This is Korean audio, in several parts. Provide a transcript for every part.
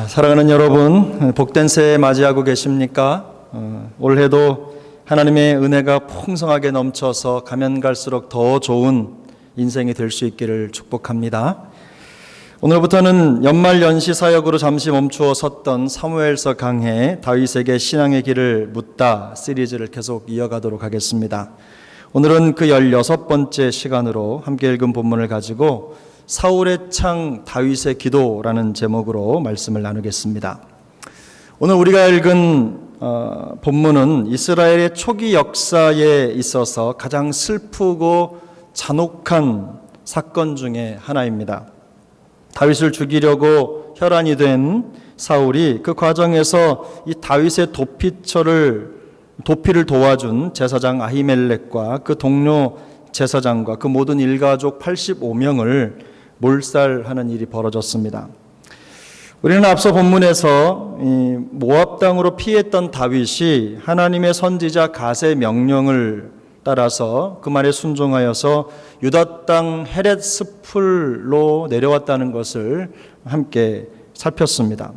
사랑하는 여러분, 복된 새해 맞이하고 계십니까? 올해도 하나님의 은혜가 풍성하게 넘쳐서 가면 갈수록 더 좋은 인생이 될 수 있기를 축복합니다. 오늘부터는 연말연시 사역으로 잠시 멈추어 섰던 사무엘서 강해 다윗에게 신앙의 길을 묻다 시리즈를 계속 이어가도록 하겠습니다. 오늘은 그 16번째 시간으로 함께 읽은 본문을 가지고 사울의 창 다윗의 기도라는 제목으로 말씀을 나누겠습니다. 오늘 우리가 읽은 본문은 이스라엘의 초기 역사에 있어서 가장 슬프고 잔혹한 사건 중에 하나입니다. 다윗을 죽이려고 혈안이 된 사울이 그 과정에서 이 다윗의 도피를 도와준 제사장 아히멜렉과 그 동료 제사장과 그 모든 일가족 85명을 몰살하는 일이 벌어졌습니다. 우리는 앞서 본문에서 모압 땅으로 피했던 다윗이 하나님의 선지자 갓의 명령을 따라서 그 말에 순종하여서 유다 땅 헤렛 스풀로 내려왔다는 것을 함께 살폈습니다.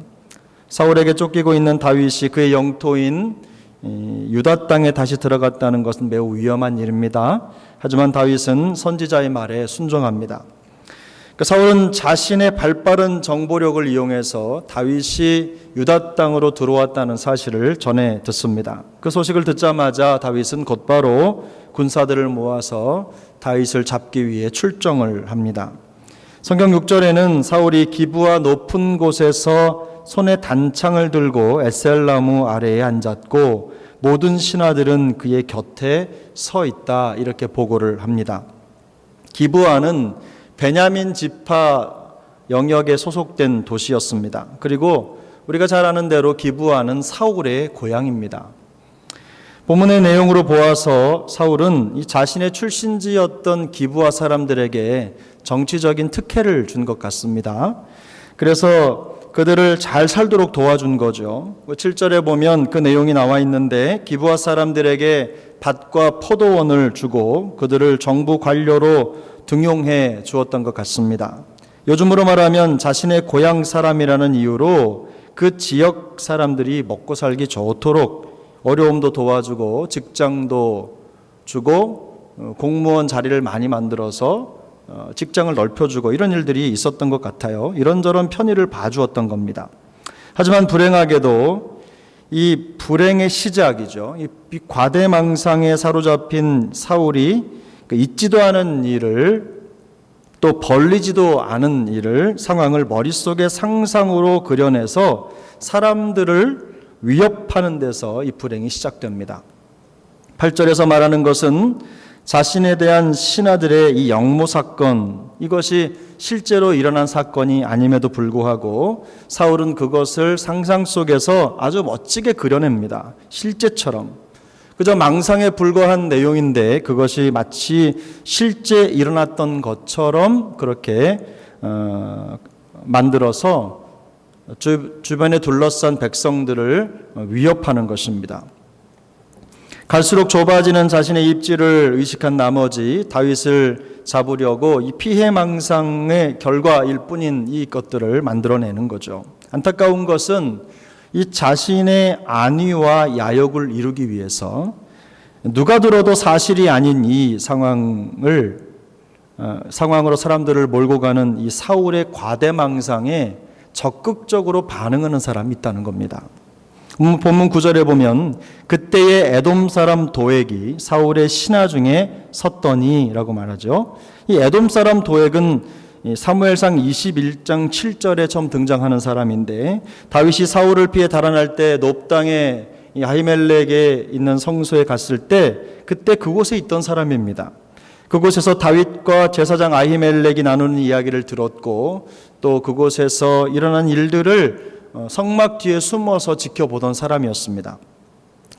사울에게 쫓기고 있는 다윗이 그의 영토인 유다 땅에 다시 들어갔다는 것은 매우 위험한 일입니다. 하지만 다윗은 선지자의 말에 순종합니다. 사울은 자신의 발빠른 정보력을 이용해서 다윗이 유다 땅으로 들어왔다는 사실을 전해 듣습니다. 그 소식을 듣자마자 다윗은 곧바로 군사들을 모아서 다윗을 잡기 위해 출정을 합니다. 성경 6절에는 사울이 기브아 높은 곳에서 손에 단창을 들고 에셀나무 아래에 앉았고 모든 신하들은 그의 곁에 서 있다, 이렇게 보고를 합니다. 기브아는 베냐민 지파 영역에 소속된 도시였습니다. 그리고 우리가 잘 아는 대로 기브아는 사울의 고향입니다. 본문의 내용으로 보아서 사울은 이 자신의 출신지였던 기브아 사람들에게 정치적인 특혜를 준 것 같습니다. 그래서 그들을 잘 살도록 도와준 거죠. 7절에 보면 그 내용이 나와 있는데 기브아 사람들에게 밭과 포도원을 주고 그들을 정부 관료로 등용해 주었던 것 같습니다. 요즘으로 말하면 자신의 고향 사람이라는 이유로 그 지역 사람들이 먹고 살기 좋도록 어려움도 도와주고 직장도 주고 공무원 자리를 많이 만들어서 직장을 넓혀주고 이런 일들이 있었던 것 같아요. 이런저런 편의를 봐주었던 겁니다. 하지만 불행하게도 이 불행의 시작이죠. 이 과대망상에 사로잡힌 사울이 있지도 않은 일을 또 벌리지도 않은 일을 상황을 머릿속에 상상으로 그려내서 사람들을 위협하는 데서 이 불행이 시작됩니다. 8절에서 말하는 것은 자신에 대한 신하들의 이 역모 사건, 이것이 실제로 일어난 사건이 아님에도 불구하고 사울은 그것을 상상 속에서 아주 멋지게 그려냅니다. 실제처럼. 그저 망상에 불과한 내용인데 그것이 마치 실제 일어났던 것처럼 그렇게 만들어서 주변에 둘러싼 백성들을 위협하는 것입니다. 갈수록 좁아지는 자신의 입지를 의식한 나머지 다윗을 잡으려고 이 피해망상의 결과일 뿐인 이 것들을 만들어내는 거죠. 안타까운 것은 이 자신의 안위와 야욕을 이루기 위해서 누가 들어도 사실이 아닌 이 상황으로 사람들을 몰고 가는 이 사울의 과대망상에 적극적으로 반응하는 사람이 있다는 겁니다. 본문 9절에 보면 그때의 에돔 사람 도액이 사울의 신하 중에 섰더니라고 말하죠. 이 에돔 사람 도액은 사무엘상 21장 7절에 처음 등장하는 사람인데 다윗이 사울을 피해 달아날 때 높당에 아히멜렉에 있는 성소에 갔을 때 그때 그곳에 있던 사람입니다. 그곳에서 다윗과 제사장 아히멜렉이 나누는 이야기를 들었고 또 그곳에서 일어난 일들을 성막 뒤에 숨어서 지켜보던 사람이었습니다.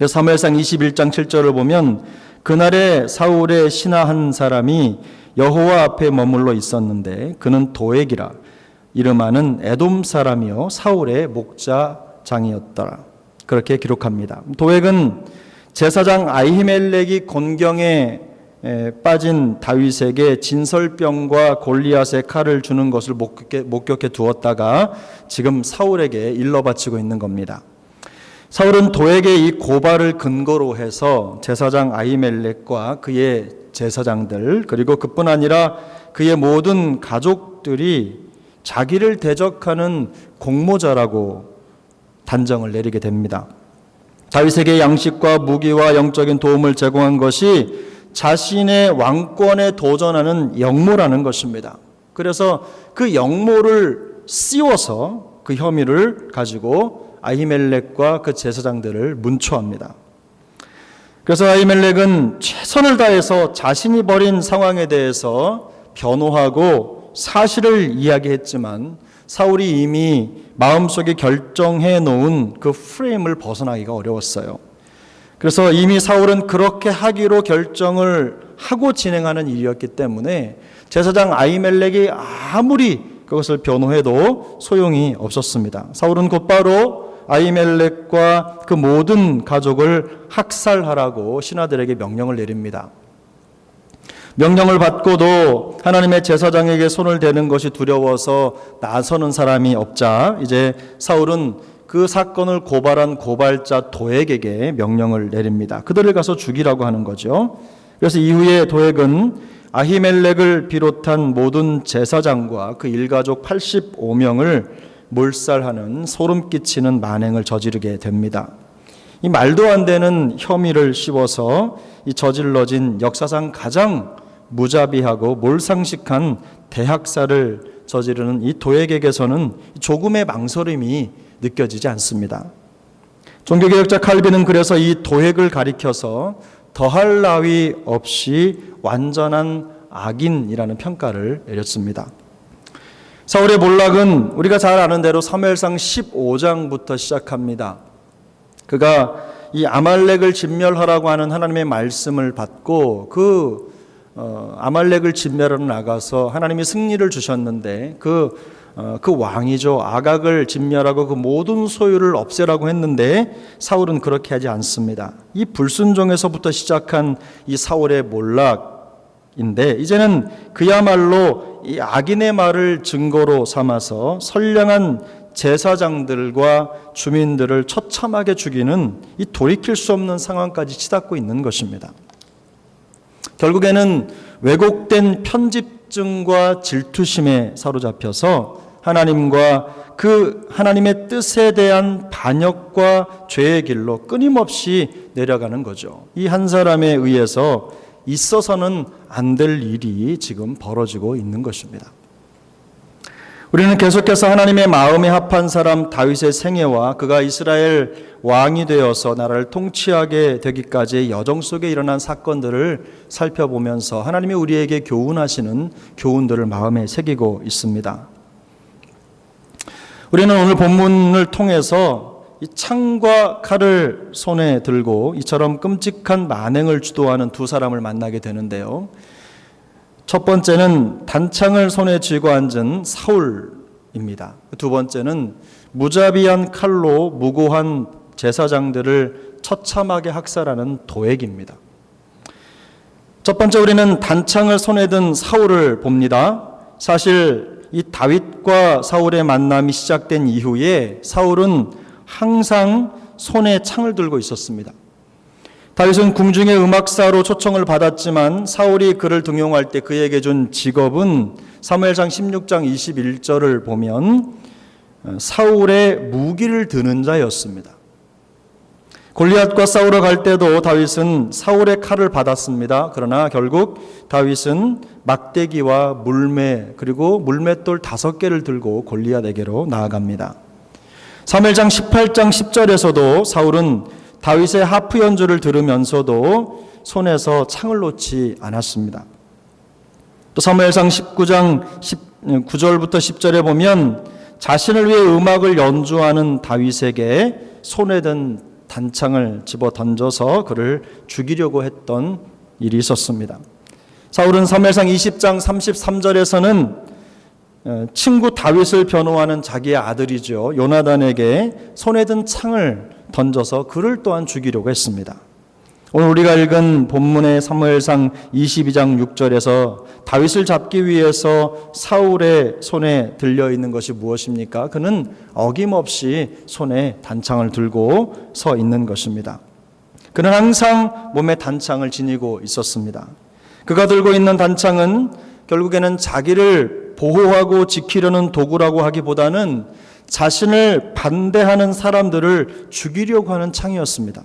사무엘상 21장 7절을 보면 그날에 사울의 신하 한 사람이 여호와 앞에 머물러 있었는데 그는 도액이라 이름하는 에돔 사람이요 사울의 목자장이었더라. 그렇게 기록합니다. 도액은 제사장 아히멜렉이 곤경에 빠진 다윗에게 진설병과 골리앗의 칼을 주는 것을 목격해 두었다가 지금 사울에게 일러 바치고 있는 겁니다. 사울은 도에게 이 고발을 근거로 해서 제사장 아히멜렉과 그의 제사장들, 그리고 그뿐 아니라 그의 모든 가족들이 자기를 대적하는 공모자라고 단정을 내리게 됩니다. 다윗에게 양식과 무기와 영적인 도움을 제공한 것이 자신의 왕권에 도전하는 역모라는 것입니다. 그래서 그 역모를 씌워서 그 혐의를 가지고 아히멜렉과 그 제사장들을 문초합니다. 그래서 아히멜렉은 최선을 다해서 자신이 벌인 상황에 대해서 변호하고 사실을 이야기했지만 사울이 이미 마음속에 결정해 놓은 그 프레임을 벗어나기가 어려웠어요. 그래서 이미 사울은 그렇게 하기로 결정을 하고 진행하는 일이었기 때문에 제사장 아히멜렉이 아무리 그것을 변호해도 소용이 없었습니다. 사울은 곧바로 아히멜렉과 그 모든 가족을 학살하라고 신하들에게 명령을 내립니다. 명령을 받고도 하나님의 제사장에게 손을 대는 것이 두려워서 나서는 사람이 없자 이제 사울은 그 사건을 고발한 고발자 도액에게 명령을 내립니다. 그들을 가서 죽이라고 하는 거죠. 그래서 이후에 도액은 아히멜렉을 비롯한 모든 제사장과 그 일가족 85명을 몰살하는 소름 끼치는 만행을 저지르게 됩니다. 이 말도 안 되는 혐의를 씌워서 이 저질러진 역사상 가장 무자비하고 몰상식한 대학살을 저지르는 이 도액에게서는 조금의 망설임이 느껴지지 않습니다. 종교개혁자 칼빈은 그래서 이 도액을 가리켜서 더할 나위 없이 완전한 악인이라는 평가를 내렸습니다. 사울의 몰락은 우리가 잘 아는 대로 사무엘상 15장부터 시작합니다. 그가 이 아말렉을 진멸하라고 하는 하나님의 말씀을 받고 아말렉을 진멸하러 나가서 하나님이 승리를 주셨는데 그 왕이죠. 아각을 진멸하고 그 모든 소유를 없애라고 했는데 사울은 그렇게 하지 않습니다. 이 불순종에서부터 시작한 이 사울의 몰락인데 이제는 그야말로 이 악인의 말을 증거로 삼아서 선량한 제사장들과 주민들을 처참하게 죽이는 이 돌이킬 수 없는 상황까지 치닫고 있는 것입니다. 결국에는 왜곡된 편집증과 질투심에 사로잡혀서 하나님과 그 하나님의 뜻에 대한 반역과 죄의 길로 끊임없이 내려가는 거죠. 이 한 사람에 의해서 있어서는 안 될 일이 지금 벌어지고 있는 것입니다. 우리는 계속해서 하나님의 마음에 합한 사람 다윗의 생애와 그가 이스라엘 왕이 되어서 나라를 통치하게 되기까지의 여정 속에 일어난 사건들을 살펴보면서 하나님이 우리에게 교훈하시는 교훈들을 마음에 새기고 있습니다. 우리는 오늘 본문을 통해서 이 창과 칼을 손에 들고 이처럼 끔찍한 만행을 주도하는 두 사람을 만나게 되는데요. 첫 번째는 단창을 손에 쥐고 앉은 사울입니다. 두 번째는 무자비한 칼로 무고한 제사장들을 처참하게 학살하는 도액입니다. 첫 번째 우리는 단창을 손에 든 사울을 봅니다. 사실 이 다윗과 사울의 만남이 시작된 이후에 사울은 항상 손에 창을 들고 있었습니다. 다윗은 궁중의 음악사로 초청을 받았지만 사울이 그를 등용할 때 그에게 준 직업은 사무엘상 16장 21절을 보면 사울의 무기를 드는 자였습니다. 골리앗과 싸우러 갈 때도 다윗은 사울의 칼을 받았습니다. 그러나 결국 다윗은 막대기와 물매 그리고 물맷돌 5개를 들고 골리앗에게로 나아갑니다. 사무엘상 18장 10절에서도 사울은 다윗의 하프 연주를 들으면서도 손에서 창을 놓지 않았습니다. 또 사무엘상 19장 9절부터 10절에 보면 자신을 위해 음악을 연주하는 다윗에게 손에 든 단창을 집어 던져서 그를 죽이려고 했던 일이 있었습니다. 사울은 사무엘상 20장 33절에서는 친구 다윗을 변호하는 자기의 아들이죠. 요나단에게 손에 든 창을 던져서 그를 또한 죽이려고 했습니다. 오늘 우리가 읽은 본문의 사무엘상 22장 6절에서 다윗을 잡기 위해서 사울의 손에 들려있는 것이 무엇입니까? 그는 어김없이 손에 단창을 들고 서 있는 것입니다. 그는 항상 몸에 단창을 지니고 있었습니다. 그가 들고 있는 단창은 결국에는 자기를 보호하고 지키려는 도구라고 하기보다는 자신을 반대하는 사람들을 죽이려고 하는 창이었습니다.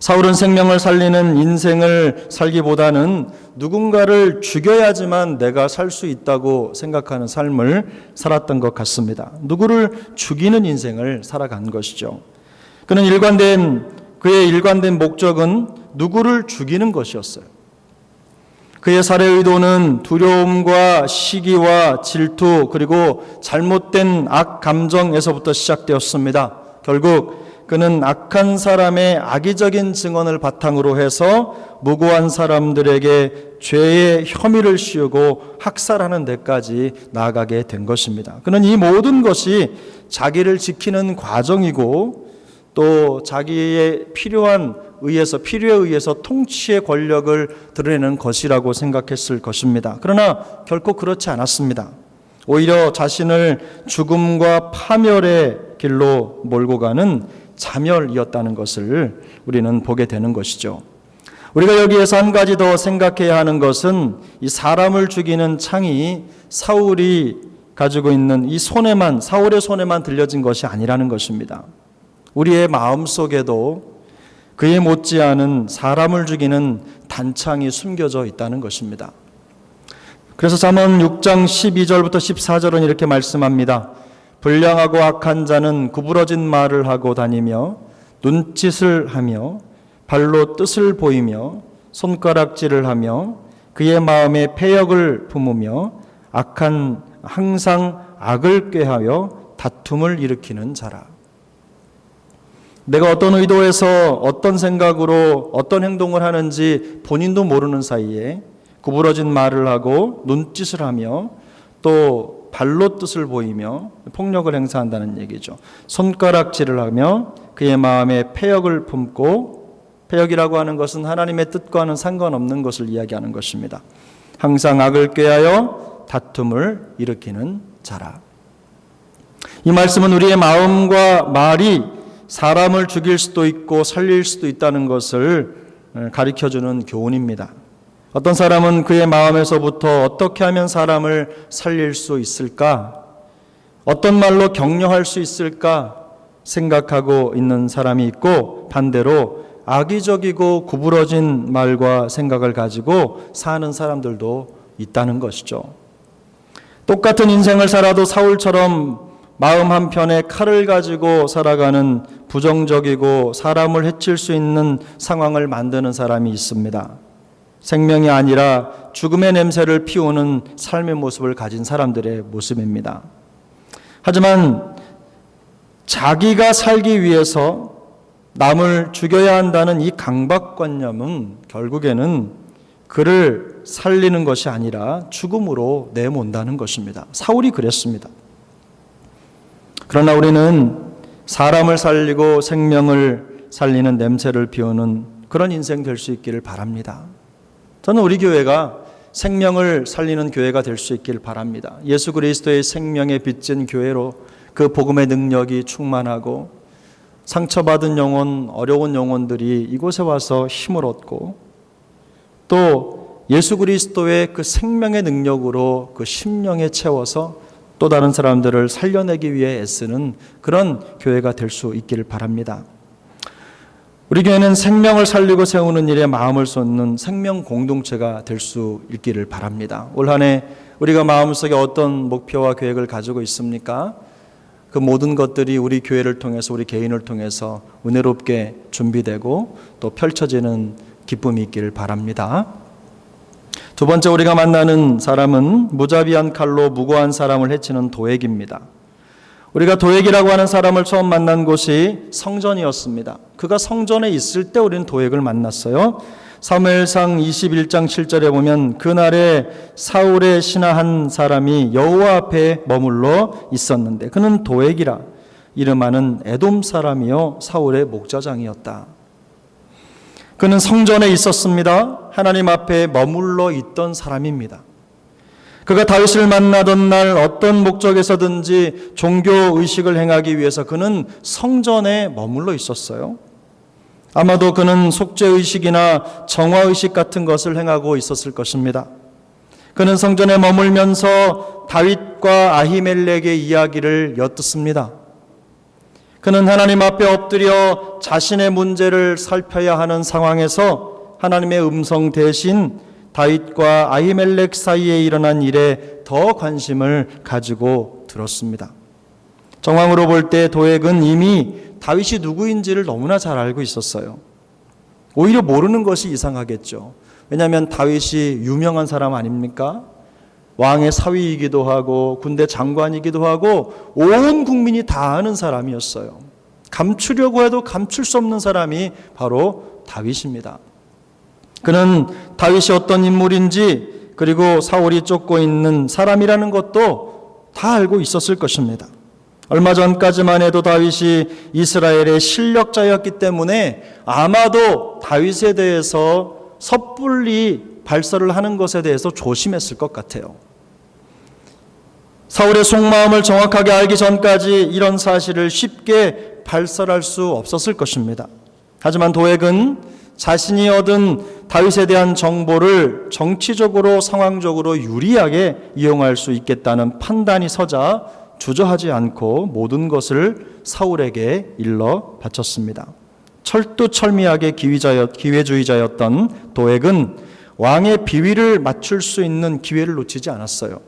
사울은 생명을 살리는 인생을 살기보다는 누군가를 죽여야지만 내가 살 수 있다고 생각하는 삶을 살았던 것 같습니다. 누구를 죽이는 인생을 살아간 것이죠. 그의 일관된 목적은 누구를 죽이는 것이었어요. 그의 살해 의도는 두려움과 시기와 질투 그리고 잘못된 악 감정에서부터 시작되었습니다. 결국 그는 악한 사람의 악의적인 증언을 바탕으로 해서 무고한 사람들에게 죄의 혐의를 씌우고 학살하는 데까지 나아가게 된 것입니다. 그는 이 모든 것이 자기를 지키는 과정이고 또 자기의 필요에 의해서 통치의 권력을 드러내는 것이라고 생각했을 것입니다. 그러나 결코 그렇지 않았습니다. 오히려 자신을 죽음과 파멸의 길로 몰고 가는 자멸이었다는 것을 우리는 보게 되는 것이죠. 우리가 여기에서 한 가지 더 생각해야 하는 것은 이 사람을 죽이는 창이 사울이 가지고 있는 이 사울의 손에만 들려진 것이 아니라는 것입니다. 우리의 마음속에도 그에 못지않은 사람을 죽이는 단창이 숨겨져 있다는 것입니다. 그래서 잠언 6장 12절부터 14절은 이렇게 말씀합니다. 불량하고 악한 자는 구부러진 말을 하고 다니며 눈짓을 하며 발로 뜻을 보이며 손가락질을 하며 그의 마음에 패역을 품으며 항상 악을 꾀하여 다툼을 일으키는 자라. 내가 어떤 의도에서 어떤 생각으로 어떤 행동을 하는지 본인도 모르는 사이에 구부러진 말을 하고 눈짓을 하며 또 발로 뜻을 보이며 폭력을 행사한다는 얘기죠. 손가락질을 하며 그의 마음에 패역을 품고, 패역이라고 하는 것은 하나님의 뜻과는 상관없는 것을 이야기하는 것입니다. 항상 악을 꾀하여 다툼을 일으키는 자라. 이 말씀은 우리의 마음과 말이 사람을 죽일 수도 있고 살릴 수도 있다는 것을 가르쳐주는 교훈입니다. 어떤 사람은 그의 마음에서부터 어떻게 하면 사람을 살릴 수 있을까? 어떤 말로 격려할 수 있을까? 생각하고 있는 사람이 있고 반대로 악의적이고 구부러진 말과 생각을 가지고 사는 사람들도 있다는 것이죠. 똑같은 인생을 살아도 사울처럼 마음 한편에 칼을 가지고 살아가는 부정적이고 사람을 해칠 수 있는 상황을 만드는 사람이 있습니다. 생명이 아니라 죽음의 냄새를 피우는 삶의 모습을 가진 사람들의 모습입니다. 하지만 자기가 살기 위해서 남을 죽여야 한다는 이 강박관념은 결국에는 그를 살리는 것이 아니라 죽음으로 내몬다는 것입니다. 사울이 그랬습니다. 그러나 우리는 사람을 살리고 생명을 살리는 냄새를 피우는 그런 인생 될 수 있기를 바랍니다. 저는 우리 교회가 생명을 살리는 교회가 될 수 있기를 바랍니다. 예수 그리스도의 생명에 빚진 교회로 그 복음의 능력이 충만하고 상처받은 영혼, 어려운 영혼들이 이곳에 와서 힘을 얻고 또 예수 그리스도의 그 생명의 능력으로 그 심령에 채워서 또 다른 사람들을 살려내기 위해 애쓰는 그런 교회가 될 수 있기를 바랍니다. 우리 교회는 생명을 살리고 세우는 일에 마음을 쏟는 생명 공동체가 될 수 있기를 바랍니다. 올 한 해 우리가 마음속에 어떤 목표와 계획을 가지고 있습니까? 그 모든 것들이 우리 교회를 통해서 우리 개인을 통해서 은혜롭게 준비되고 또 펼쳐지는 기쁨이 있기를 바랍니다. 두 번째 우리가 만나는 사람은 무자비한 칼로 무고한 사람을 해치는 도액입니다. 우리가 도액이라고 하는 사람을 처음 만난 곳이 성전이었습니다. 그가 성전에 있을 때 우리는 도액을 만났어요. 사무엘상 21장 7절에 보면 그날에 사울의 신하 한 사람이 여호와 앞에 머물러 있었는데 그는 도액이라 이름하는 에돔 사람이요 사울의 목자장이었다. 그는 성전에 있었습니다. 하나님 앞에 머물러 있던 사람입니다. 그가 다윗을 만나던 날 어떤 목적에서든지 종교 의식을 행하기 위해서 그는 성전에 머물러 있었어요. 아마도 그는 속죄의식이나 정화의식 같은 것을 행하고 있었을 것입니다. 그는 성전에 머물면서 다윗과 아히멜렉의 이야기를 엿듣습니다. 그는 하나님 앞에 엎드려 자신의 문제를 살펴야 하는 상황에서 하나님의 음성 대신 다윗과 아히멜렉 사이에 일어난 일에 더 관심을 가지고 들었습니다. 정황으로 볼 때 도액은 이미 다윗이 누구인지를 너무나 잘 알고 있었어요. 오히려 모르는 것이 이상하겠죠. 왜냐하면 다윗이 유명한 사람 아닙니까? 왕의 사위이기도 하고 군대 장관이기도 하고 온 국민이 다 아는 사람이었어요. 감추려고 해도 감출 수 없는 사람이 바로 다윗입니다. 그는 다윗이 어떤 인물인지 그리고 사울이 쫓고 있는 사람이라는 것도 다 알고 있었을 것입니다. 얼마 전까지만 해도 다윗이 이스라엘의 실력자였기 때문에 아마도 다윗에 대해서 섣불리 발설을 하는 것에 대해서 조심했을 것 같아요. 사울의 속마음을 정확하게 알기 전까지 이런 사실을 쉽게 발설할 수 없었을 것입니다. 하지만 도액은 자신이 얻은 다윗에 대한 정보를 정치적으로 상황적으로 유리하게 이용할 수 있겠다는 판단이 서자 주저하지 않고 모든 것을 사울에게 일러 바쳤습니다. 철두철미하게 기회주의자였던 도액은 왕의 비위를 맞출 수 있는 기회를 놓치지 않았어요.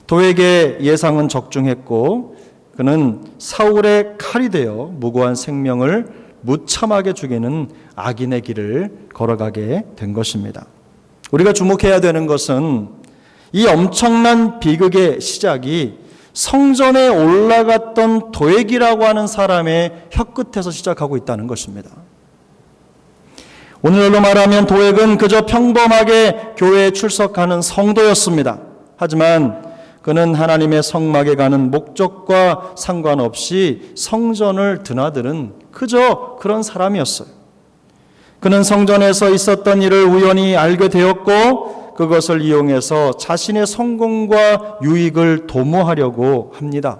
도액의 예상은 적중했고 그는 사울의 칼이 되어 무고한 생명을 무참하게 죽이는 악인의 길을 걸어가게 된 것입니다. 우리가 주목해야 되는 것은 이 엄청난 비극의 시작이 성전에 올라갔던 도액이라고 하는 사람의 혀끝에서 시작하고 있다는 것입니다. 오늘날로 말하면 도액은 그저 평범하게 교회에 출석하는 성도였습니다. 하지만 그는 하나님의 성막에 가는 목적과 상관없이 성전을 드나드는 그저 그런 사람이었어요. 그는 성전에서 있었던 일을 우연히 알게 되었고 그것을 이용해서 자신의 성공과 유익을 도모하려고 합니다.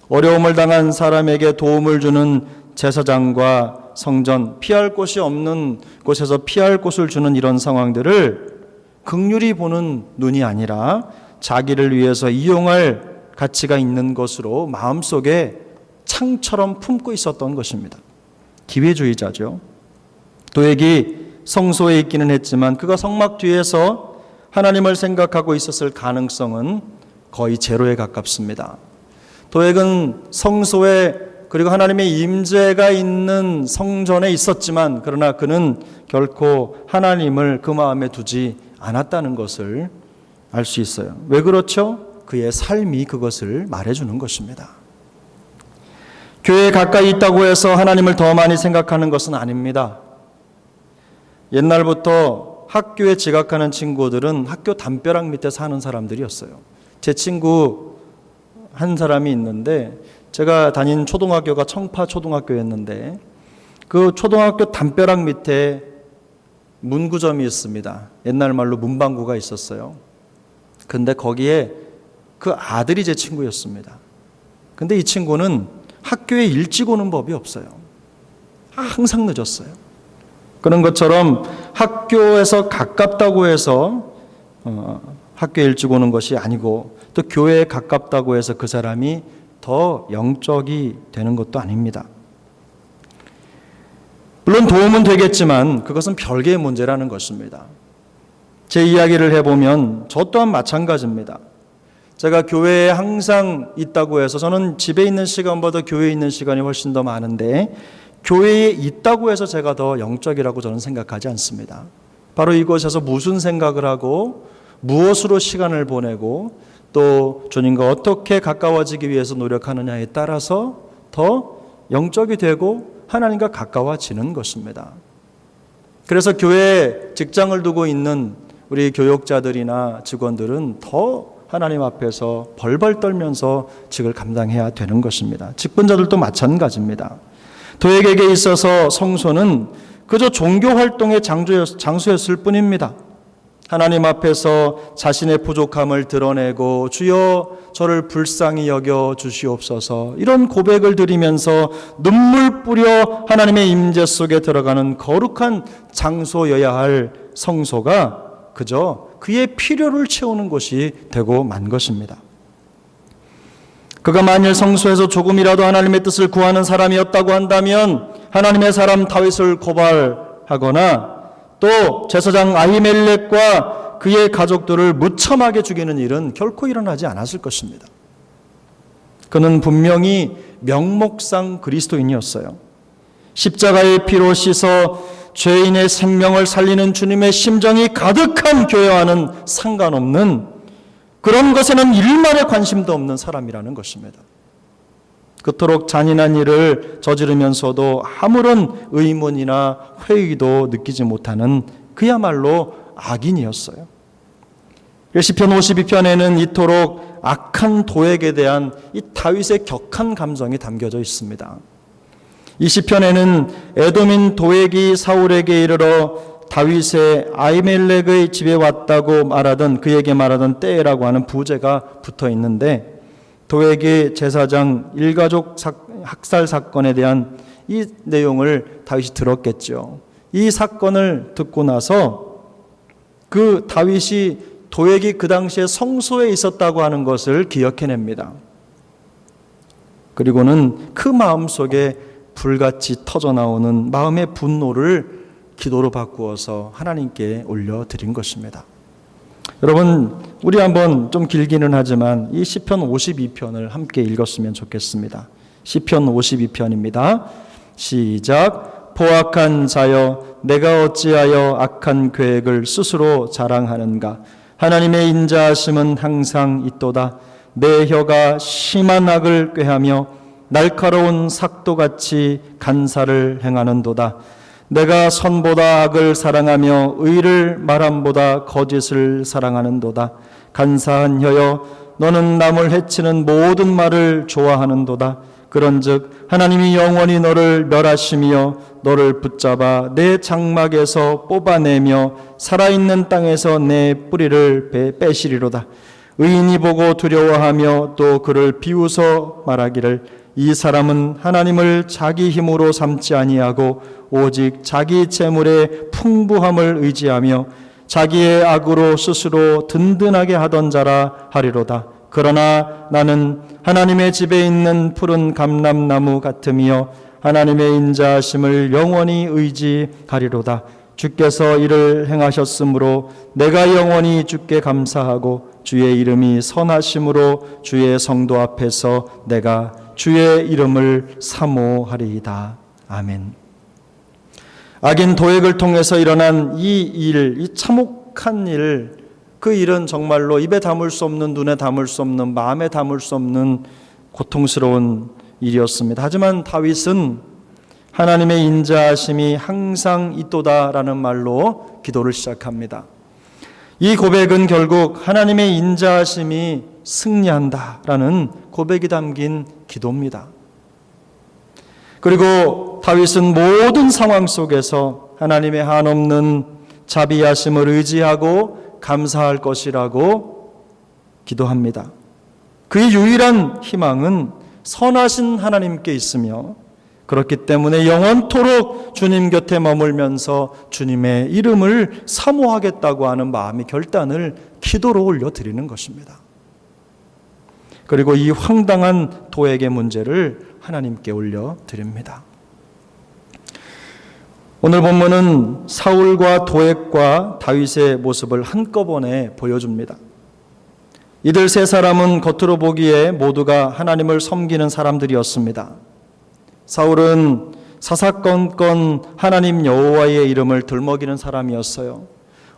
어려움을 당한 사람에게 도움을 주는 제사장과 성전, 피할 곳이 없는 곳에서 피할 곳을 주는 이런 상황들을 긍휼히 보는 눈이 아니라 자기를 위해서 이용할 가치가 있는 것으로 마음속에 창처럼 품고 있었던 것입니다. 기회주의자죠. 도액이 성소에 있기는 했지만 그가 성막 뒤에서 하나님을 생각하고 있었을 가능성은 거의 제로에 가깝습니다. 도액은 성소에 그리고 하나님의 임재가 있는 성전에 있었지만 그러나 그는 결코 하나님을 그 마음에 두지 않았다는 것을 알 수 있어요. 왜 그렇죠? 그의 삶이 그것을 말해주는 것입니다. 교회에 가까이 있다고 해서 하나님을 더 많이 생각하는 것은 아닙니다. 옛날부터 학교에 지각하는 친구들은 학교 담벼락 밑에 사는 사람들이었어요. 제 친구 한 사람이 있는데 제가 다닌 초등학교가 청파 초등학교였는데 그 초등학교 담벼락 밑에 문구점이 있습니다. 옛날 말로 문방구가 있었어요. 근데 거기에 그 아들이 제 친구였습니다. 근데 이 친구는 학교에 일찍 오는 법이 없어요. 항상 늦었어요. 그런 것처럼 학교에서 가깝다고 해서 학교에 일찍 오는 것이 아니고 또 교회에 가깝다고 해서 그 사람이 더 영적이 되는 것도 아닙니다. 물론 도움은 되겠지만 그것은 별개의 문제라는 것입니다. 제 이야기를 해보면 저 또한 마찬가지입니다. 제가 교회에 항상 있다고 해서 저는 집에 있는 시간보다 교회에 있는 시간이 훨씬 더 많은데 교회에 있다고 해서 제가 더 영적이라고 저는 생각하지 않습니다. 바로 이곳에서 무슨 생각을 하고 무엇으로 시간을 보내고 또 주님과 어떻게 가까워지기 위해서 노력하느냐에 따라서 더 영적이 되고 하나님과 가까워지는 것입니다. 그래서 교회에 직장을 두고 있는 우리 교역자들이나 직원들은 더 하나님 앞에서 벌벌 떨면서 직을 감당해야 되는 것입니다. 직분자들도 마찬가지입니다. 도액에게 있어서 성소는 그저 종교 활동의 장소였을 뿐입니다. 하나님 앞에서 자신의 부족함을 드러내고 주여 저를 불쌍히 여겨 주시옵소서, 이런 고백을 드리면서 눈물 뿌려 하나님의 임재 속에 들어가는 거룩한 장소여야 할 성소가 그저 그의 필요를 채우는 곳이 되고 만 것입니다. 그가 만일 성소에서 조금이라도 하나님의 뜻을 구하는 사람이었다고 한다면 하나님의 사람 다윗을 고발하거나 또 제사장 아히멜렉과 그의 가족들을 무참하게 죽이는 일은 결코 일어나지 않았을 것입니다. 그는 분명히 명목상 그리스도인이었어요. 십자가의 피로 씻어 죄인의 생명을 살리는 주님의 심정이 가득한 교회와는 상관없는, 그런 것에는 일말의 관심도 없는 사람이라는 것입니다. 그토록 잔인한 일을 저지르면서도 아무런 의문이나 회의도 느끼지 못하는 그야말로 악인이었어요. 시편 52편에는 이토록 악한 도액에 대한 이 다윗의 격한 감정이 담겨져 있습니다. 이 시편에는 에돔인 도액이 사울에게 이르러 다윗의 아히멜렉의 집에 왔다고 말하던, 그에게 말하던 때라고 하는 부제가 붙어 있는데, 도액의 제사장 일가족 학살 사건에 대한 이 내용을 다윗이 들었겠죠. 이 사건을 듣고 나서 그 다윗이 도액이 그 당시에 성소에 있었다고 하는 것을 기억해냅니다. 그리고는 그 마음속에 불같이 터져나오는 마음의 분노를 기도로 바꾸어서 하나님께 올려드린 것입니다. 여러분, 우리 한번 좀 길기는 하지만 이 시편 52편을 함께 읽었으면 좋겠습니다. 시편 52편입니다. 시작. 포악한 자여, 내가 어찌하여 악한 계획을 스스로 자랑하는가? 하나님의 인자하심은 항상 있도다. 내 혀가 심한 악을 꾀하며 날카로운 삭도같이 간사를 행하는도다. 내가 선보다 악을 사랑하며 의를 말함보다 거짓을 사랑하는도다. 간사한 혀여, 너는 남을 해치는 모든 말을 좋아하는도다. 그런즉 하나님이 영원히 너를 멸하시며 너를 붙잡아 내 장막에서 뽑아내며 살아있는 땅에서 내 뿌리를 빼시리로다. 의인이 보고 두려워하며 또 그를 비웃어 말하기를, 이 사람은 하나님을 자기 힘으로 삼지 아니하고 오직 자기 재물의 풍부함을 의지하며 자기의 악으로 스스로 든든하게 하던 자라 하리로다. 그러나 나는 하나님의 집에 있는 푸른 감람나무 같으며 하나님의 인자하심을 영원히 의지하리로다. 주께서 이를 행하셨으므로 내가 영원히 주께 감사하고 주의 이름이 선하심으로 주의 성도 앞에서 내가 주의 이름을 사모하리이다. 아멘. 악인 도액을 통해서 일어난 이 일, 이 참혹한 일, 그 일은 정말로 입에 담을 수 없는, 눈에 담을 수 없는, 마음에 담을 수 없는 고통스러운 일이었습니다. 하지만 다윗은 하나님의 인자하심이 항상 있도다라는 말로 기도를 시작합니다. 이 고백은 결국 하나님의 인자하심이 승리한다라는 고백이 담긴 기도입니다. 그리고 다윗은 모든 상황 속에서 하나님의 한없는 자비하심을 의지하고 감사할 것이라고 기도합니다. 그의 유일한 희망은 선하신 하나님께 있으며, 그렇기 때문에 영원토록 주님 곁에 머물면서 주님의 이름을 사모하겠다고 하는 마음의 결단을 기도로 올려드리는 것입니다. 그리고 이 황당한 도액의 문제를 하나님께 올려드립니다. 오늘 본문은 사울과 도액과 다윗의 모습을 한꺼번에 보여줍니다. 이들 세 사람은 겉으로 보기에 모두가 하나님을 섬기는 사람들이었습니다. 사울은 사사건건 하나님 여호와의 이름을 들먹이는 사람이었어요.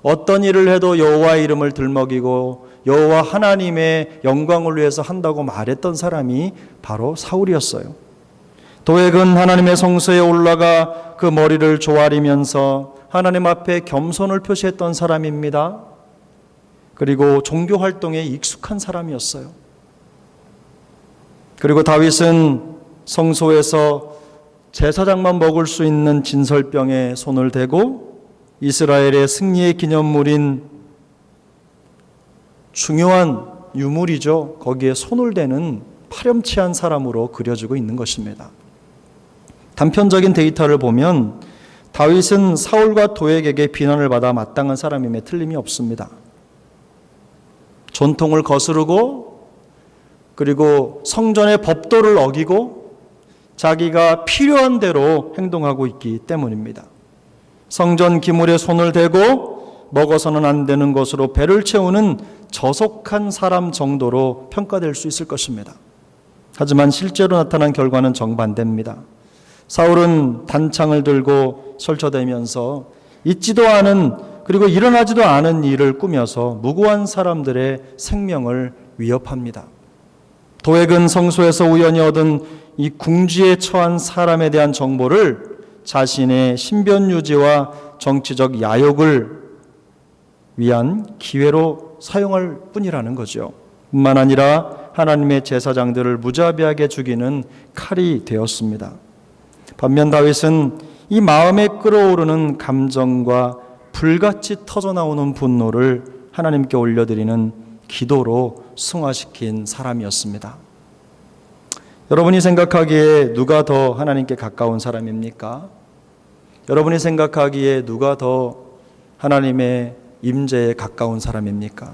어떤 일을 해도 여호와의 이름을 들먹이고 여호와 하나님의 영광을 위해서 한다고 말했던 사람이 바로 사울이었어요. 도액은 하나님의 성소에 올라가 그 머리를 조아리면서 하나님 앞에 겸손을 표시했던 사람입니다. 그리고 종교 활동에 익숙한 사람이었어요. 그리고 다윗은 성소에서 제사장만 먹을 수 있는 진설병에 손을 대고 이스라엘의 승리의 기념물인 중요한 유물이죠. 거기에 손을 대는 파렴치한 사람으로 그려지고 있는 것입니다. 단편적인 데이터를 보면 다윗은 사울과 도액에게 비난을 받아 마땅한 사람임에 틀림이 없습니다. 전통을 거스르고 그리고 성전의 법도를 어기고 자기가 필요한 대로 행동하고 있기 때문입니다. 성전 기물에 손을 대고 먹어서는 안 되는 것으로 배를 채우는 저속한 사람 정도로 평가될 수 있을 것입니다. 하지만 실제로 나타난 결과는 정반대입니다. 사울은 단창을 들고 설쳐대면서 있지도 않은 그리고 일어나지도 않은 일을 꾸며서 무고한 사람들의 생명을 위협합니다. 도액은 성소에서 우연히 얻은 이 궁지에 처한 사람에 대한 정보를 자신의 신변 유지와 정치적 야욕을 위한 기회로 사용할 뿐이라는 거죠. 뿐만 아니라 하나님의 제사장들을 무자비하게 죽이는 칼이 되었습니다. 반면 다윗은 이 마음에 끓어오르는 감정과 불같이 터져나오는 분노를 하나님께 올려드리는 기도로 승화시킨 사람이었습니다. 여러분이 생각하기에 누가 더 하나님께 가까운 사람입니까? 여러분이 생각하기에 누가 더 하나님의 임재에 가까운 사람입니까?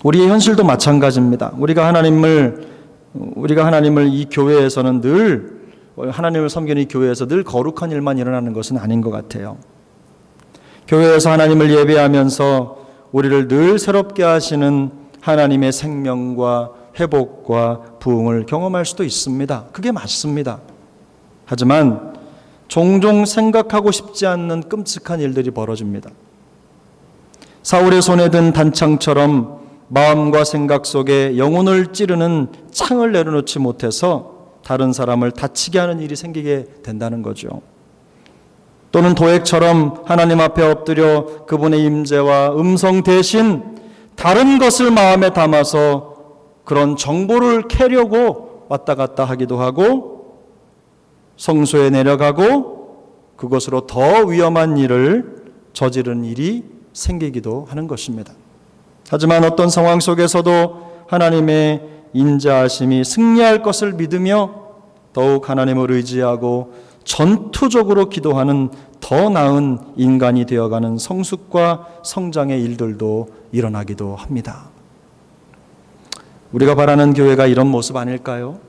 우리의 현실도 마찬가지입니다. 우리가 하나님을 이 교회에서는 늘 하나님을 섬기는 이 교회에서 늘 거룩한 일만 일어나는 것은 아닌 것 같아요. 교회에서 하나님을 예배하면서 우리를 늘 새롭게 하시는 하나님의 생명과 회복과 부흥을 경험할 수도 있습니다. 그게 맞습니다. 하지만 종종 생각하고 싶지 않는 끔찍한 일들이 벌어집니다. 사울의 손에 든 단창처럼 마음과 생각 속에 영혼을 찌르는 창을 내려놓지 못해서 다른 사람을 다치게 하는 일이 생기게 된다는 거죠. 또는 도액처럼 하나님 앞에 엎드려 그분의 임재와 음성 대신 다른 것을 마음에 담아서 그런 정보를 캐려고 왔다 갔다 하기도 하고 성소에 내려가고 그것으로 더 위험한 일을 저지른 일이 생기기도 하는 것입니다. 하지만 어떤 상황 속에서도 하나님의 인자하심이 승리할 것을 믿으며 더욱 하나님을 의지하고 전투적으로 기도하는 더 나은 인간이 되어가는 성숙과 성장의 일들도 일어나기도 합니다. 우리가 바라는 교회가 이런 모습 아닐까요?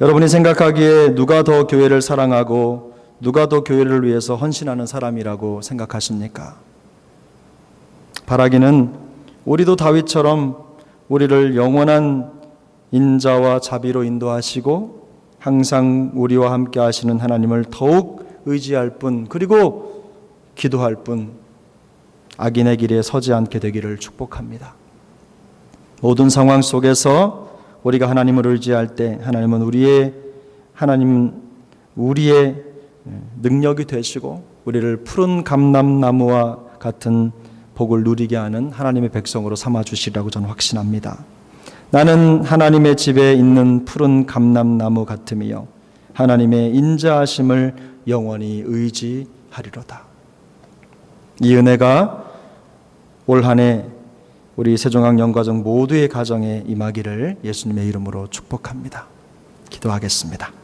여러분이 생각하기에 누가 더 교회를 사랑하고 누가 더 교회를 위해서 헌신하는 사람이라고 생각하십니까? 바라기는 우리도 다윗처럼 우리를 영원한 인자와 자비로 인도하시고 항상 우리와 함께 하시는 하나님을 더욱 의지할 뿐 그리고 기도할 뿐 악인의 길에 서지 않게 되기를 축복합니다. 모든 상황 속에서 우리가 하나님을 의지할 때 하나님은 우리의 능력이 되시고 우리를 푸른 감람나무와 같은 복을 누리게 하는 하나님의 백성으로 삼아주시리라고 저는 확신합니다. 나는 하나님의 집에 있는 푸른 감람나무 같으며 하나님의 인자하심을 영원히 의지하리로다. 이 은혜가 올 한 해 우리 세종학 영가정 모두의 가정에 임하기를 예수님의 이름으로 축복합니다. 기도하겠습니다.